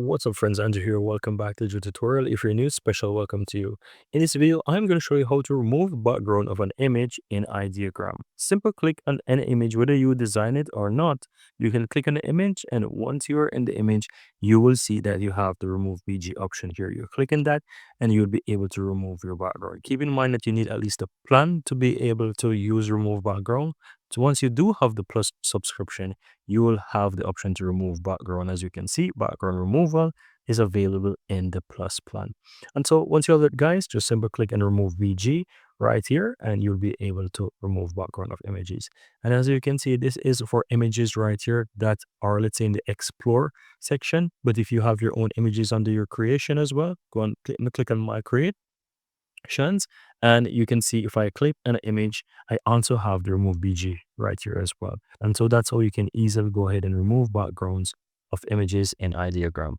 What's up friends, Andrew here. Welcome back to the tutorial. If you're new, special welcome to you. In this video, I'm going to show you how to remove background of an image in Ideogram. Simple click on any image, whether you design it or not. You can click on the image, and once you're in the image, you will see that you have the remove BG option here. You click on that and you'll be able to remove your background. Keep in mind that you need at least a plan to be able to use remove background. So once you do have the plus subscription, you will have the option to remove background. As you can see, background removal is available in the plus plan. And so once you have it, guys, just simply click and remove VG right here, and you'll be able to remove background of images. And as you can see, this is for images right here that are, let's say, in the explore section. But if you have your own images under your creation as well, go and click on my create options, and you can see if I click an image, I also have the remove BG right here as well. And so that's how you can easily go ahead and remove backgrounds of images in Ideogram.